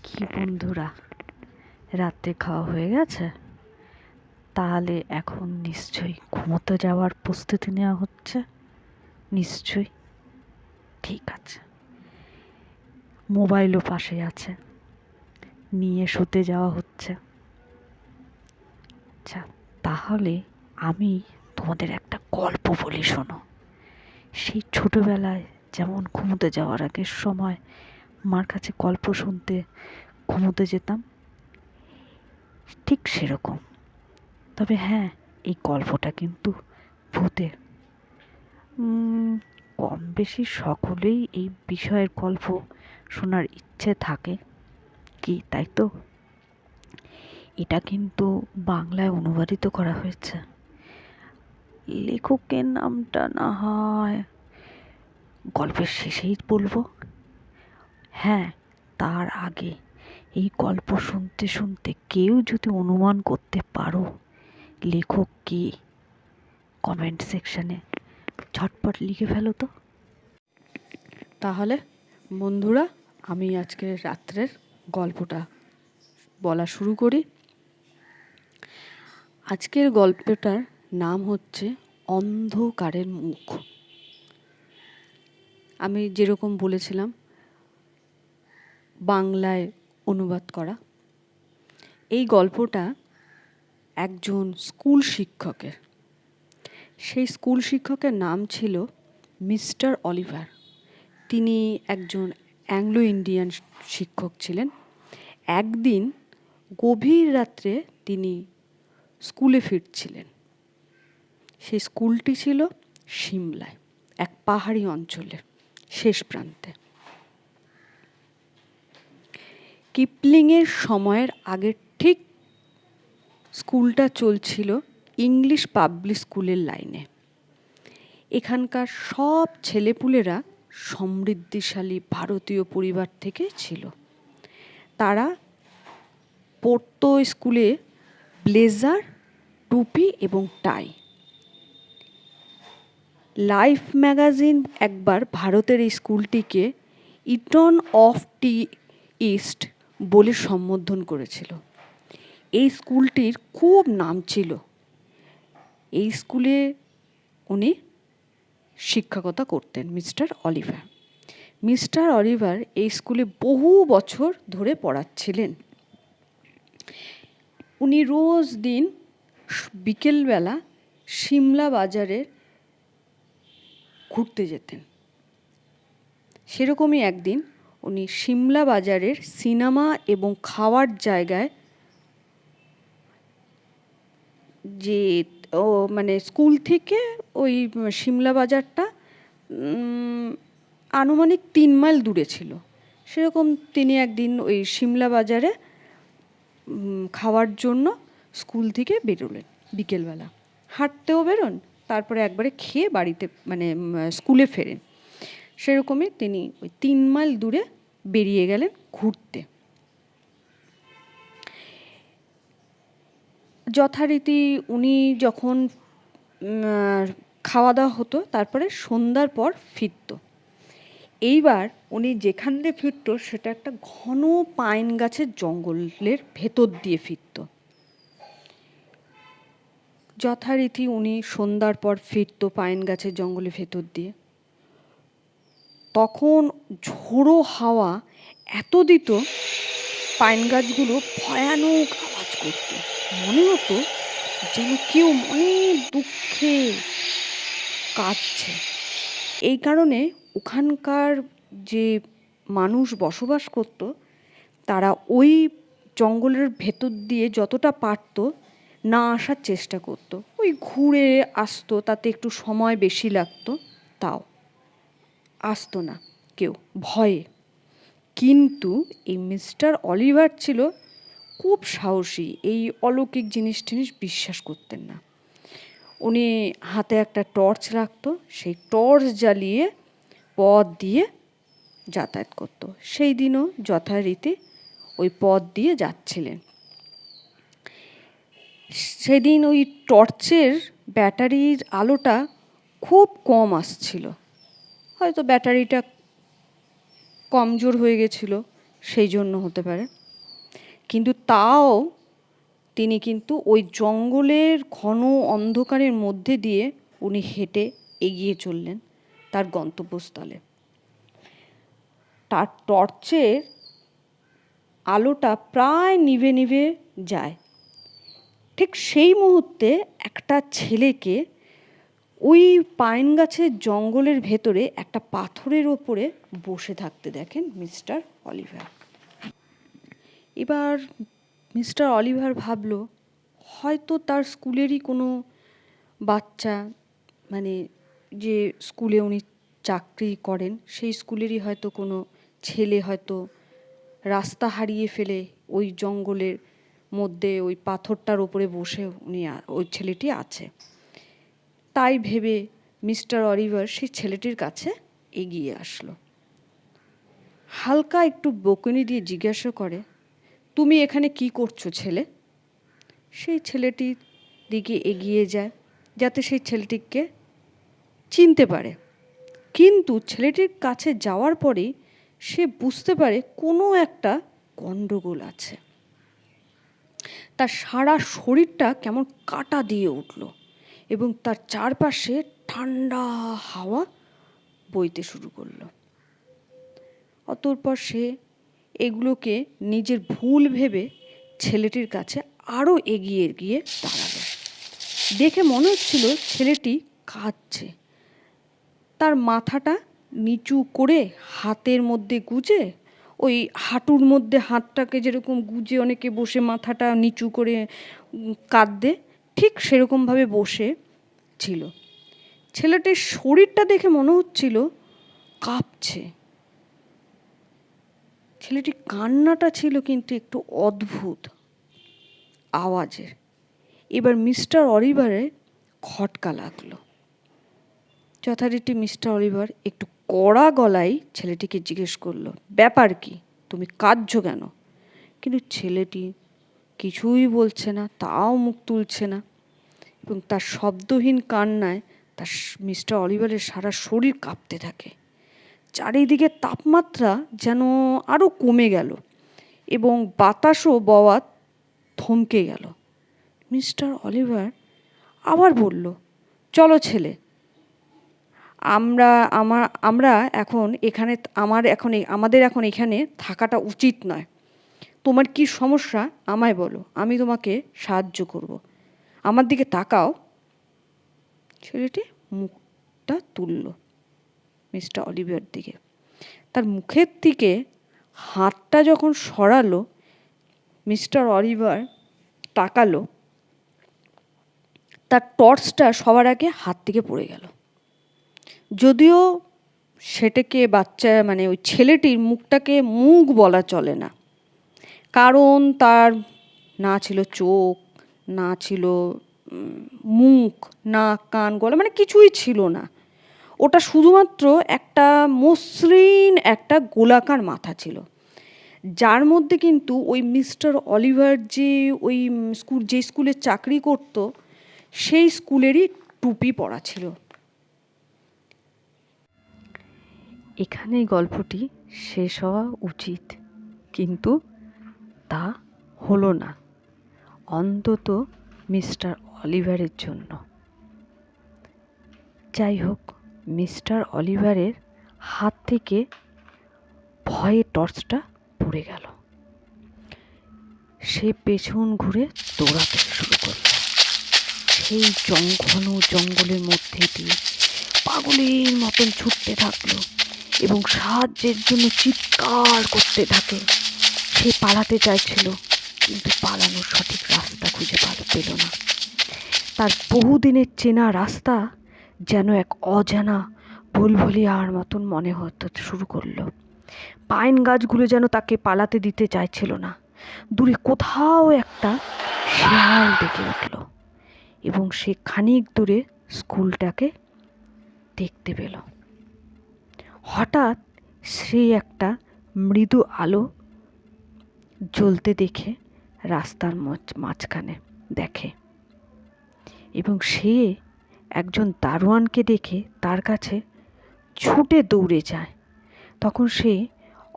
কি বন্ধুরা, রাতে খাওয়া হয়ে গেছে? তাহলে এখন নিশ্চয়ই ঘুমোতে যাওয়ার প্রস্তুতি নেওয়া হচ্ছে। নিশ্চয়ই। ঠিক আছে, মোবাইলও পাশে আছে, নিয়ে শুতে যাওয়া হচ্ছে। আচ্ছা, তাহলে আমি তোমাদের একটা গল্প বলি, শোনো। সেই ছোটবেলায় যেমন ঘুমোতে যাওয়ার আগের সময় মার কাছে গল্প শুনতে ঘুমোতে যেতাম, ঠিক সেরকম। তবে হ্যাঁ, এই গল্পটা কিন্তু ভূতের। কম বেশি সকলেই এই বিষয়ের গল্প শোনার ইচ্ছে থাকে, কি তাই তো? এটা কিন্তু বাংলায় অনুবাদিত করা হয়েছে। লেখকের নামটা না হয় গল্পের শেষেই বলবো। হ্যাঁ, তার আগে এই গল্প শুনতে শুনতে কেউ যদি অনুমান করতে পারো লেখক কে, কমেন্ট সেকশনে ঝটপট লিখে ফেলো তো। তাহলে বন্ধুরা, আমি আজকের রাত্রের গল্পটা বলা শুরু করি। আজকের গল্পটার নাম হচ্ছে অন্ধকারের মুখ। আমি যেরকম বলেছিলাম, বাংলায় অনুবাদ করা। এই গল্পটা একজন স্কুল শিক্ষকের। সেই স্কুল শিক্ষকের নাম ছিল মিস্টার অলিভার। তিনি একজন অ্যাংলো ইন্ডিয়ান শিক্ষক ছিলেন। একদিন গভীর রাত্রে তিনি স্কুলে ফিরছিলেন। সেই স্কুলটি ছিল সিমলায়, এক পাহাড়ি অঞ্চলের শেষ প্রান্তে। কিপলিংয়ের সময়ের আগে ঠিক স্কুলটা চলছিল ইংলিশ পাবলিক স্কুলের লাইনে। এখানকার সব ছেলেপুলেরা সমৃদ্ধিশালী ভারতীয় পরিবার থেকে ছিল। তারা পড়তো স্কুলে ব্লেজার, টুপি এবং টাই। লাইফ ম্যাগাজিন একবার ভারতের এই স্কুলটিকে ইটন অফ টি ইস্ট বলে সম্বোধন করেছিল। এই স্কুলটির খুব নাম ছিল। এই স্কুলে উনি শিক্ষকতা করতেন মিস্টার অলিভার। মিস্টার অলিভার এই স্কুলে বহু বছর ধরে পড়াচ্ছিলেন। উনি রোজ দিন বিকেলবেলা সিমলা বাজারে ঘুরতে যেতেন। সেরকমই একদিন উনি সিমলা বাজারের সিনেমা এবং খাওয়ার জায়গায় যে মানে স্কুল থেকে ওই সিমলা বাজারটা আনুমানিক 3 মাইল দূরে ছিল। সেরকম তিনি একদিন ওই সিমলা বাজারে খাওয়ার জন্য স্কুল থেকে বেরোলেন বিকেলবেলা। হাঁটতেও বেরোন, তারপরে একবারে খেয়ে বাড়িতে মানে স্কুলে ফেরেন। সেরকমই তিনি ওই 3 মাইল দূরে বেরিয়ে গেলেন ঘুরতে। যথারীতি উনি যখন খাওয়া দাওয়া হতো, তারপরে সন্ধ্যার পর ফিরত। এইবার উনি যেখান দিয়ে ফিরত সেটা একটা ঘন পাইন গাছের জঙ্গলের ভেতর দিয়ে ফিরত। যথারীতি উনি সন্ধ্যার পর ফিরত পাইন গাছের জঙ্গলের ভেতর দিয়ে। তখন ঝোড়ো হাওয়া এত দিত, পাইন গাছগুলো ভয়ানক আওয়াজ করত। মনে হতো যেন কেউ অনেক দুঃখে কাঁদছে। এই কারণে ওখানকার যে মানুষ বসবাস করত, তারা ওই জঙ্গলের ভেতর দিয়ে যতটা পারত না আসার চেষ্টা করত। ওই ঘুরে আসতো, তাতে একটু সময় বেশি লাগতো, তাও আসতো না কেউ ভয়ে। কিন্তু এই মিস্টার অলিভার ছিল খুব সাহসী, এই অলৌকিক জিনিস বিশ্বাস করতেন না। উনি হাতে একটা টর্চ রাখতো, সেই টর্চ জ্বালিয়ে পথ দিয়ে যাতায়াত করতো। সেই দিনও যথারীতি ওই পথ দিয়ে যাচ্ছিলেন। সেদিন ওই টর্চের ব্যাটারির আলোটা খুব কম আসছিল। হয়তো ব্যাটারিটা কমজোর হয়ে গেছিল, সেই জন্য হতে পারে। কিন্তু তাও তিনি কিন্তু ওই জঙ্গলের ঘন অন্ধকারের মধ্যে দিয়ে উনি হেঁটে এগিয়ে চললেন তার গন্তব্যস্থলে। তার টর্চের আলোটা প্রায় নিভে নিভে যায়। ঠিক সেই মুহূর্তে একটা ছেলেকে ওই পাইন গাছের জঙ্গলের ভেতরে একটা পাথরের ওপরে বসে থাকতে দেখেন মিস্টার অলিভার। এবার মিস্টার অলিভার ভাবল হয়তো তার স্কুলেরই কোনো বাচ্চা, মানে যে স্কুলে উনি চাকরি করেন সেই স্কুলেরই হয়তো কোনো ছেলে হয়তো রাস্তা হারিয়ে ফেলে ওই জঙ্গলের মধ্যে ওই পাথরটার ওপরে বসে ওই ছেলেটি আছে। তাই ভেবে মিস্টার অলিভার সেই ছেলেটির কাছে এগিয়ে আসলো। হালকা একটু বকুনি দিয়ে জিজ্ঞাসা করে, তুমি এখানে কি করছো ছেলে? সেই ছেলেটির দিকে এগিয়ে যায় যাতে সেই ছেলেটিকে চিনতে পারে। কিন্তু ছেলেটির কাছে যাওয়ার পরেই সে বুঝতে পারে কোনো একটা গণ্ডগোল আছে। তার সারা শরীরটা কেমন কাঁটা দিয়ে উঠল এবং তার চারপাশে ঠান্ডা হাওয়া বইতে শুরু করলো। অতঃপর সে এগুলোকে নিজের ভুল ভেবে ছেলেটির কাছে আরও এগিয়ে গিয়ে দাঁড়ালো। দেখে মনে হচ্ছিল ছেলেটি কাঁদছে। তার মাথাটা নিচু করে হাতের মধ্যে গুজে, ওই হাঁটুর মধ্যে হাতটাকে যেরকম গুজে অনেকে বসে মাথাটা নিচু করে কাঁদে, ঠিক সেরকমভাবে বসে ছিল। ছেলেটির শরীরটা দেখে মনে হচ্ছিল কাঁপছে। ছেলেটির কান্নাটা ছিল কিন্তু একটু অদ্ভুত আওয়াজের। এবার মিস্টার অলিভারের খটকা লাগলো। যথারীতি মিস্টার অলিভার একটু কড়া গলায় ছেলেটিকে জিজ্ঞেস করলো, ব্যাপার কি, তুমি কাঁদছো কেন? কিন্তু ছেলেটি কিছুই বলছে না, তাও মুখ তুলছে না, এবং তার শব্দহীন কান্নায় তার মিস্টার অলিভারের সারা শরীর কাঁপতে থাকে। চারিদিকে তাপমাত্রা যেন আরও কমে গেল এবং বাতাসও বওয়া থমকে গেল। মিস্টার অলিভার আবার বলল, চলো ছেলে, আমরা এখন এখানে আমাদের এখন এখানে থাকাটা উচিত নয়। তোমার কি সমস্যা আমায় বলো, আমি তোমাকে সাহায্য করব। আমার দিকে তাকাও। ছেলেটি মুখটা তুলল মিস্টার অলিভার দিকে। তার মুখের দিকে হাতটা যখন সরালো, মিস্টার অলিভার তাকালো, তার টর্চটা সবার আগে হাত থেকে পড়ে গেল। যদিও সেটাকে মানে ওই ছেলেটির মুখটাকে মুখ বলা চলে না, কারণ তার না ছিল চোখ, না ছিল মুখ, নাক, কান, গলা, মানে কিছুই ছিল না। ওটা শুধুমাত্র একটা মসৃণ একটা গোলাকার মাথা ছিল, যার মধ্যে কিন্তু ওই মিস্টার অলিভার যে স্কুলে চাকরি করত সেই স্কুলেরই টুপি পরা ছিল। এখানেই গল্পটি শেষ হওয়া উচিত, কিন্তু তা হলো না, অন্তত মিস্টার অলিভারের জন্য। যাই হোক, মিস্টার অলিভারের হাত থেকে ভয়ে টর্চটা পড়ে গেল। সে পেছন ঘুরে দৌড়াতে শুরু করল। সেই ঘন জঙ্গলের মধ্যে দিয়ে পাগলের মতন ছুটতে থাকলো এবং সাহায্যের জন্য চিৎকার করতে থাকে। সে পালাতে চাইছিল, কিন্তু পালানোর সঠিক রাস্তা খুঁজে পেল না। তার বহুদিনের চেনা রাস্তা যেন এক অজানা ভুলভুলিয়ার মতন মনে হতে শুরু করলো। পাইন গাছগুলো যেন তাকে পালাতে দিতে চাইছিল না। দূরে কোথাও একটা শিয়াল ডেকে উঠল এবং সে খানিক দূরে স্কুলটাকে দেখতে পেল। হঠাৎ সে একটা মৃদু আলো জ্বলতে দেখে রাস্তার মাঝখানে দেখে, এবং সে একজন দারোয়ানকে দেখে তার কাছে ছুটে দৌড়ে যায়। তখন সে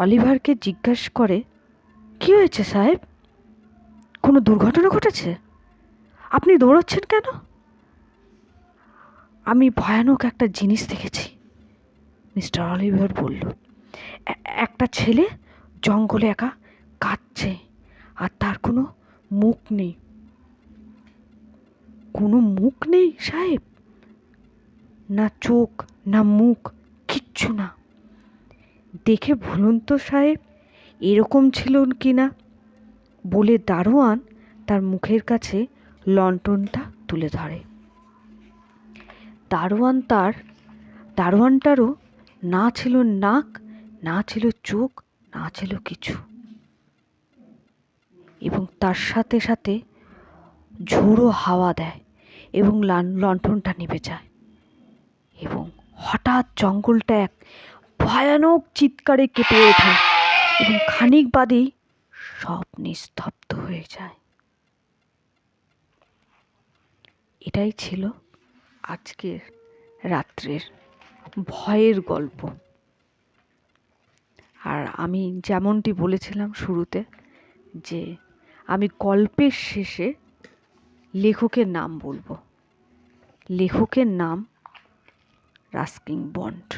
অলিভারকে জিজ্ঞাসা করে, কি হয়েছে সাহেব? কোনো দুর্ঘটনা ঘটেছে? আপনি দৌড়চ্ছেন কেন? আমি ভয়ানক একটা জিনিস দেখেছি, মিস্টার অলিভার বলল। একটা ছেলে জঙ্গলে একা কাঁদছে, আর তার কোনো মুখ নেই। কোনো মুখ নেই সাহেব? না চোখ, না মুখ, কিচ্ছু না। দেখে বলুন তো সাহেব, এরকম ছিল কি না? বলে দারোয়ান তার মুখের কাছে লণ্ঠনটা তুলে ধরে। দারোয়ানটারও না ছিল নাক, না ছিল চোখ, না ছিল কিছু। এবং তার সাথে সাথে ঝোড়ো হাওয়া দেয় এবং লণ্ঠনটা নিভে যায়, এবং হঠাৎ জঙ্গলটা এক ভয়ানক চিৎকারে কেঁপে ওঠে, এবং খানিক বাদেই সব নিস্তব্ধ হয়ে যায়। এটাই ছিল আজকের রাত্রের ভয়ের গল্প। আর আমি যেমনটি বলেছিলাম শুরুতে, যে আমি গল্পের শেষে লেখকের নাম বলবো। লেখকের নাম রাস্কিন বন্ড।